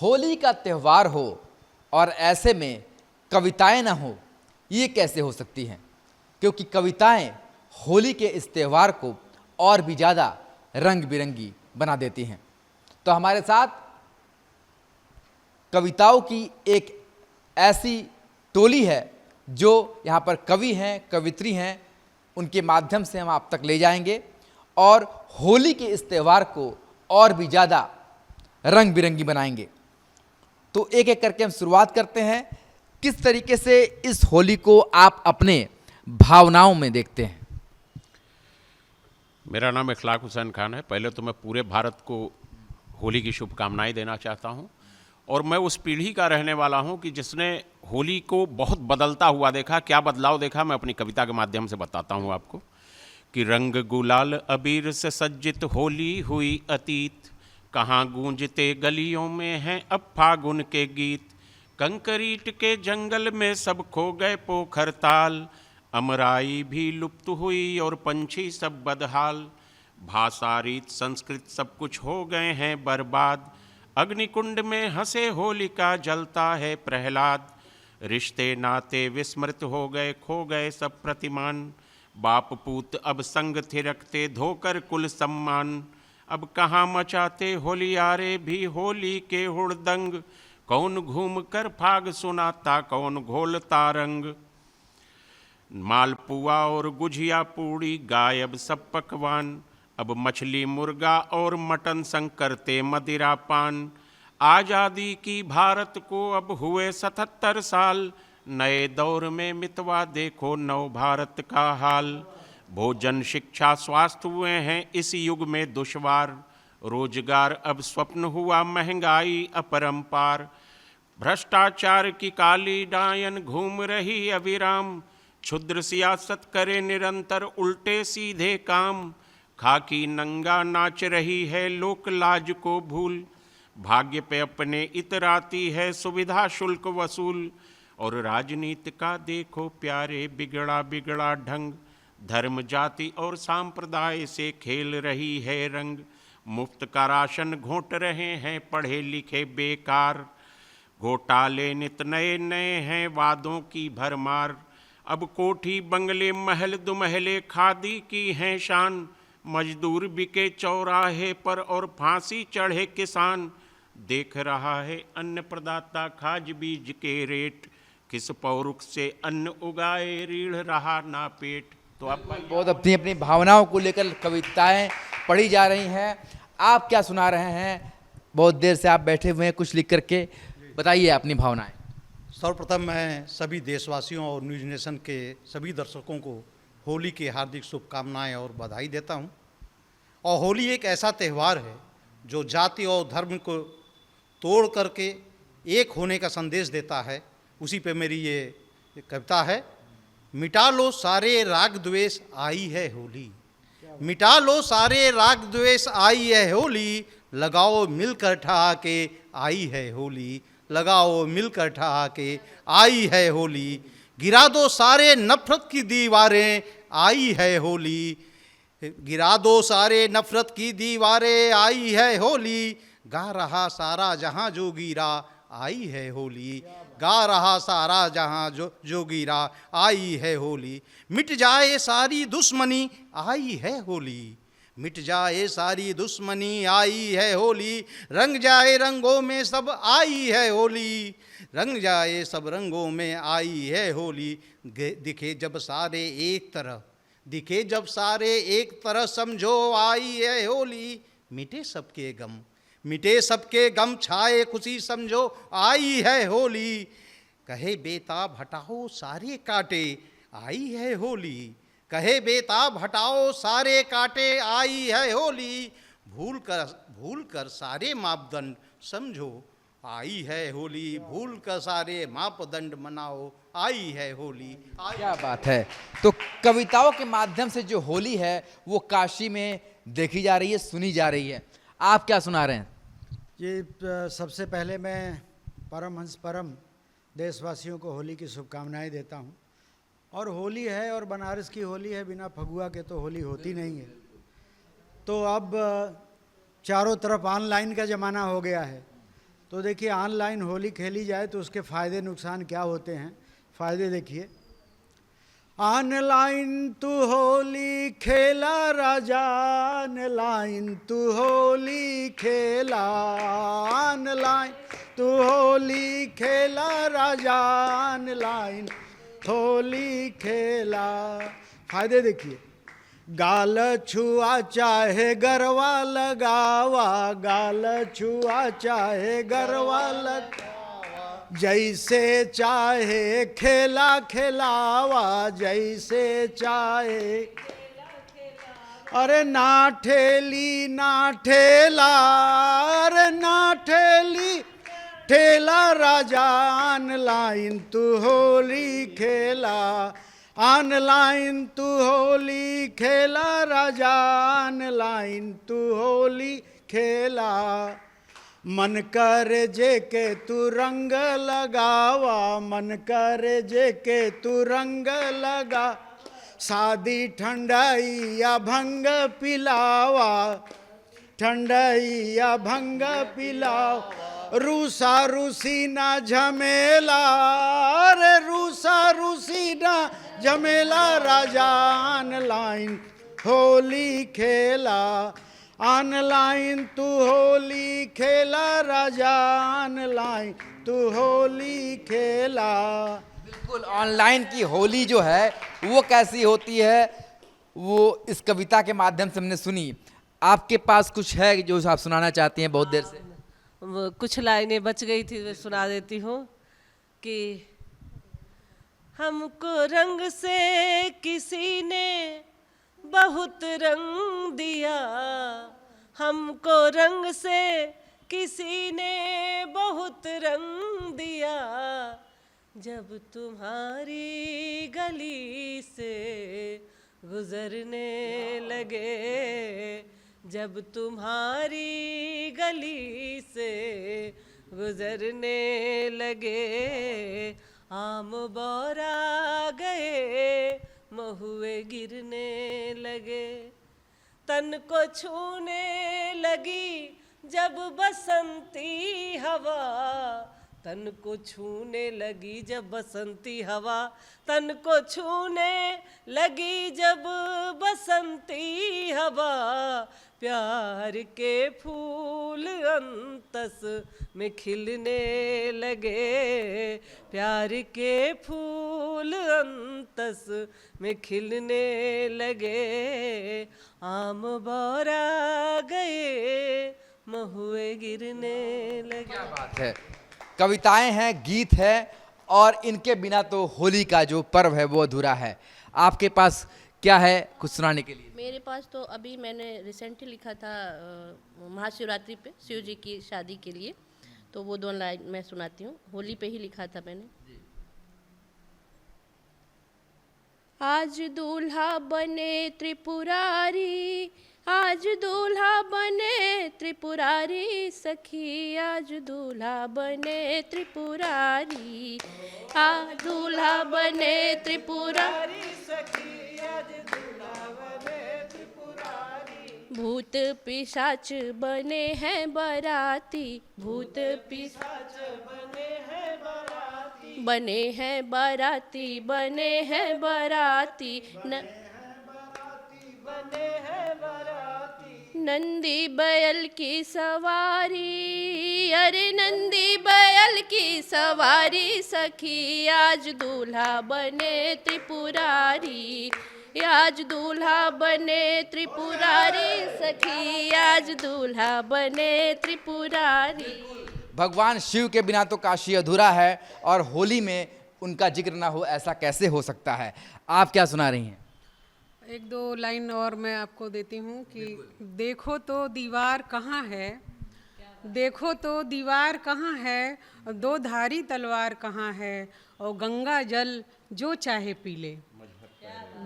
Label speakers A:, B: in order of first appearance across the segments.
A: होली का त्यौहार हो और ऐसे में कविताएं ना हो, ये कैसे हो सकती हैं? क्योंकि कविताएं होली के इस त्यौहार को और भी ज़्यादा रंग बिरंगी बना देती हैं। तो हमारे साथ कविताओं की एक ऐसी टोली है जो यहाँ पर कवि हैं, कवित्री हैं, उनके माध्यम से हम आप तक ले जाएंगे और होली के इस त्यौहार को और भी ज़्यादा रंग बिरंगी बनाएंगे। तो एक एक करके हम शुरुआत करते हैं। किस तरीके से इस होली को आप अपने भावनाओं में देखते हैं?
B: मेरा नाम इखलाक हुसैन खान है। पहले तो मैं पूरे भारत को होली की शुभकामनाएं देना चाहता हूं और मैं उस पीढ़ी का रहने वाला हूं कि जिसने होली को बहुत बदलता हुआ देखा। क्या बदलाव देखा मैं अपनी कविता के माध्यम से बताता हूं आपको कि रंग गुलाल अबीर से सज्जित होली हुई अतीत, कहाँ गूंजते गलियों में हैं अब फागुन के गीत, कंकरीट के जंगल में सब खो गए पोखर ताल, अमराई भी लुप्त हुई और पंछी सब बदहाल, भाषा रीत संस्कृत सब कुछ हो गए हैं बर्बाद, अग्निकुंड में हंसे होलिका जलता है प्रहलाद, रिश्ते नाते विस्मृत हो गए खो गए सब प्रतिमान, बाप पूत अब संग थिरकते धोकर कुल सम्मान, अब कहाँ मचाते होलियारे भी होली के हुड़दंग, कौन घूम कर फाग सुनाता कौन घोलता रंग, मालपुआ और गुझिया पूड़ी गायब सब पकवान, अब मछली मुर्गा और मटन संग करते मदिरा पान, आज़ादी की भारत को अब हुए 77 साल, नए दौर में मितवा देखो नव भारत का हाल, भोजन शिक्षा स्वास्थ्य हुए हैं इस युग में दुश्वार, रोजगार अब स्वप्न हुआ महंगाई अपरंपार, भ्रष्टाचार की काली डायन घूम रही अविराम, क्षुद्र सियासत करे निरंतर उल्टे सीधे काम, खाकी नंगा नाच रही है लोक लाज को भूल, भाग्य पे अपने इतराती है सुविधा शुल्क वसूल, और राजनीति का देखो प्यारे बिगड़ा बिगड़ा ढंग, धर्म जाति और सांप्रदाय से खेल रही है रंग, मुफ्त का राशन घोंट रहे हैं पढ़े लिखे बेकार, घोटाले नित नए नए हैं वादों की भरमार, अब कोठी बंगले महल दुमहले खादी की हैं शान, मजदूर बिके चौराहे पर और फांसी चढ़े किसान, देख रहा है अन्न प्रदाता खाज बीज के रेट, किस पौरुख से अन्न उगाए रीढ़ रहा ना पेट। तो आप
A: बहुत अपनी अपनी भावनाओं को लेकर कविताएं पढ़ी जा रही हैं। आप क्या सुना रहे हैं? बहुत देर से आप बैठे हुए हैं कुछ लिख करके, बताइए अपनी भावनाएं।
C: सर्वप्रथम मैं सभी देशवासियों और न्यूज नेशन के सभी दर्शकों को होली की हार्दिक शुभकामनाएं और बधाई देता हूं। और होली एक ऐसा त्यौहार है जो जाति और धर्म को तोड़ करके एक होने का संदेश देता है। उसी पे मेरी ये कविता है। मिटा लो सारे राग द्वेष आई है होली, मिटा लो सारे राग द्वेष आई है होली, लगाओ मिलकर ठहाके आई है होली, लगाओ मिलकर ठहाके आई है होली, गिरा दो सारे नफरत की दीवारें आई है होली, गिरा दो सारे नफरत की दीवारें आई है होली, गा रहा सारा जहां जो गिरा आई है होली, गा रहा सारा जहां जो गिरा आई है होली, मिट जाए सारी दुश्मनी आई है होली, मिट जाए सारी दुश्मनी आई है होली, रंग जाए रंगों में सब आई है होली, रंग जाए सब रंगों में आई है होली, दिखे जब सारे एक तरह, दिखे जब सारे एक तरह समझो आई है होली, मिटे सबके गम, मिटे सबके गम छाए खुशी समझो आई है होली, कहे बेताब हटाओ सारे कांटे आई है होली, कहे बेताब हटाओ सारे कांटे आई है होली, भूल कर सारे मापदंड समझो आई है होली, भूल कर सारे मापदंड मनाओ आई है होली।
A: क्या बात है। तो कविताओं के माध्यम से जो होली है वो काशी में देखी जा रही है, सुनी जा रही है। आप क्या सुना रहे हैं?
D: ये सबसे पहले मैं परमहंस परम देशवासियों को होली की शुभकामनाएं देता हूं। और होली है और बनारस की होली है, बिना फगुआ के तो होली होती नहीं है। तो अब चारों तरफ ऑनलाइन का ज़माना हो गया है, तो देखिए ऑनलाइन होली खेली जाए तो उसके फ़ायदे नुकसान क्या होते हैं। फ़ायदे देखिए, ऑनलाइन तू होली खेला राजा, ऑनलाइन तू होली खेला, ऑनलाइन तू होली खेला राजा, ऑनलाइन होली खेला। फायदे देखिए, गाल छुआ चाहे गरवा लगावा, गाल छुआ चाहे गरवा लगा, जैसे चाहे खेला खिलावा, जैसे चाहे। अरे ना ठेली ना ठेला, अरे ना ठेली ठेला राजा, ऑनलाइन तू होली खेला, ऑनलाइन तू होली खेला राजा, ऑनलाइन तू होली खेला। मन करे जे के तू रंग लगावा, मन करे जे के तू रंग लगा, शादी ठंडाई या भंग पिलावा, ठंडाई या भंग पिलाओ, रूसा रूसी ना झमेला, अरे रूसा रूसी ना झमेला राजा, ऑनलाइन होली खेला, ऑनलाइन तू होली खेला राजा, ऑनलाइन तू होली खेला।
A: बिल्कुल, ऑनलाइन की होली जो है वो कैसी होती है वो इस कविता के माध्यम से हमने सुनी। आपके पास कुछ है जो आप सुनाना चाहती हैं बहुत देर से?
E: वो कुछ लाइनें बच गई थी, मैं सुना देती हूँ कि हमको रंग से किसी ने बहुत रंग दिया, हमको रंग से किसी ने बहुत रंग दिया, जब तुम्हारी गली से गुजरने लगे, जब तुम्हारी गली से गुजरने लगे, आम बौरा गए महुए गिरने लगे, तन को छूने लगी जब बसंती हवा, तन को छूने लगी जब बसंती हवा, तन को छूने लगी जब बसंती हवा, प्यार के फूल अंतस में खिलने लगे, प्यार के फूल अंतस में खिलने लगे, आम बौरा गए महुए गिरने लगे।
A: क्या बात है, कविताएं हैं, गीत है, और इनके बिना तो होली का जो पर्व है वो अधूरा है। आपके पास क्या है कुछ सुनाने के लिए?
F: मेरे पास तो अभी मैंने रिसेंटली लिखा था महाशिवरात्रि पे शिव जी की शादी के लिए, तो वो 2 लाइन मैं सुनाती हूँ। होली पे ही लिखा था मैंने। आज दूल्हा बने त्रिपुरारी, आज दूल्हा बने त्रिपुरारी सखी, आज दूल्हा बने त्रिपुरारी, आज दूल्हा बने त्रिपुरारी सखी, आज दूल्हा बने त्रिपुरारी, भूत पिशाच बने हैं बराती, भूत पिशाच बने हैं बराती, बने हैं बराती, बने हैं बराती, बने हैं बराती, नंदी बैल की सवारी, अरे नंदी बैल की सवारी सखी, आज दूल्हा बने त्रिपुरारी, आज दूल्हा बने त्रिपुरारी सखी, आज दूल्हा बने त्रिपुरारी।
A: भगवान शिव के बिना तो काशी अधूरा है, और होली में उनका जिक्र ना हो ऐसा कैसे हो सकता है? आप क्या सुना रही हैं?
G: 1-2 लाइन और मैं आपको देती हूँ कि देखो तो दीवार कहाँ है, देखो तो दीवार कहाँ है, 2 धारी तलवार कहाँ है, और गंगा जल जो चाहे पी ले,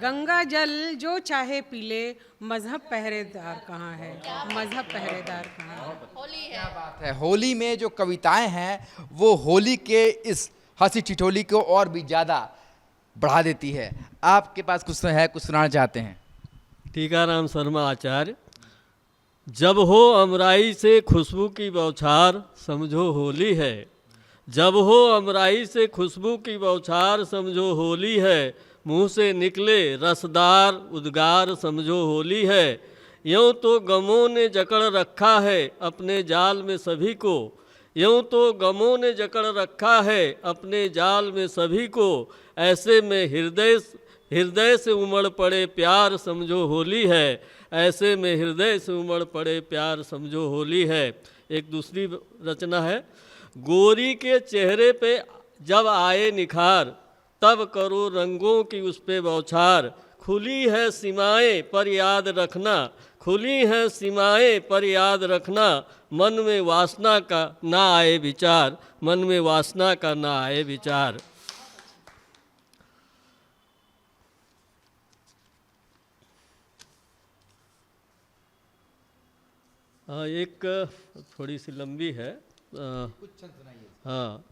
G: गंगा जल जो चाहे पी ले, मजहब पहरेदार कहाँ है, मजहब पहरेदार कहाँ है।
F: होली है।
A: क्या बात है, होली में जो कविताएं हैं वो होली के इस हंसी ठिठोली को और भी ज़्यादा बढ़ा देती है। आपके पास कुछ है, कुछ सुनाना चाहते हैं?
H: टीकाराम शर्मा आचार्य। जब हो अमराई से खुशबू की बौछार समझो होली है। जब हो अमराई से खुशबू की बौछार समझो होली है। मुंह से निकले रसदार उद्गार समझो होली है। यूँ तो गमों ने जकड़ रखा है अपने जाल में सभी को। यूँ तो गमों ने जकड़ रखा है अपने जाल में सभी को। ऐसे में हृदय से उमड़ पड़े प्यार समझो होली है। ऐसे में हृदय से उमड़ पड़े प्यार समझो होली है। एक दूसरी रचना है। गोरी के चेहरे पे जब आए निखार तब करो रंगों की उस पे बौछार। खुली है सीमाएं पर याद रखना। खुली है सीमाएं पर याद रखना। मन में वासना का ना आए विचार। मन में वासना का ना आए विचार। एक थोड़ी सी लंबी है। हाँ।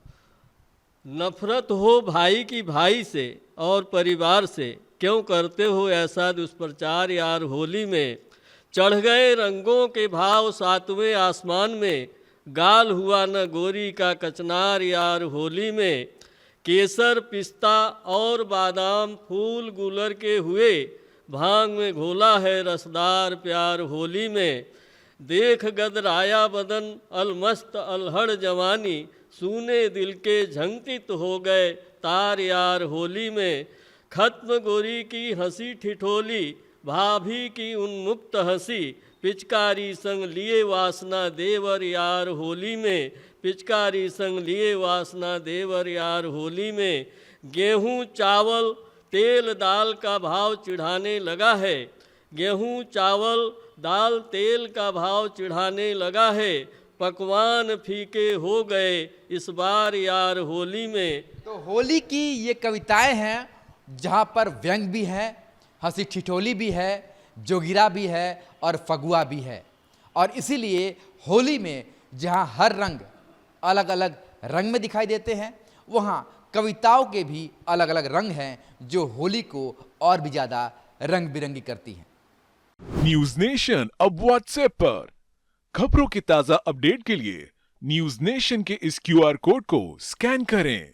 H: नफरत हो भाई की भाई से और परिवार से, क्यों करते हो ऐसा दुष्प्रचार यार होली में। चढ़ गए रंगों के भाव सातवें आसमान में, गाल हुआ न गोरी का कचनार यार होली में। केसर पिस्ता और बादाम फूल गुलर के हुए, भांग में घोला है रसदार प्यार होली में। देख गदराया बदन अलमस्त अलहड़ जवानी, सूने दिल के झंकित हो गए तार यार होली में। खत्म गोरी की हंसी ठिठोली, भाभी की उन्मुक्त हंसी, पिचकारी संग लिए वासना देवर यार होली में। पिचकारी संग लिए वासना देवर यार होली में। गेहूँ चावल तेल दाल का भाव चिढ़ाने लगा है। गेहूँ चावल दाल तेल का भाव चिढ़ाने लगा है। पकवान फीके हो गए इस बार यार होली में।
A: तो होली की ये कविताएं हैं जहाँ पर व्यंग भी है, हंसी ठिठोली भी है, जोगिरा भी है और फगुआ भी है। और इसीलिए होली में जहाँ हर रंग अलग अलग रंग में दिखाई देते हैं, वहाँ कविताओं के भी अलग अलग रंग हैं जो होली को और भी ज़्यादा रंग बिरंगी करती हैं।
I: न्यूज नेशन अब व्हाट्सएप पर खबरों के ताजा अपडेट के लिए न्यूज नेशन के इस QR कोड को स्कैन करें।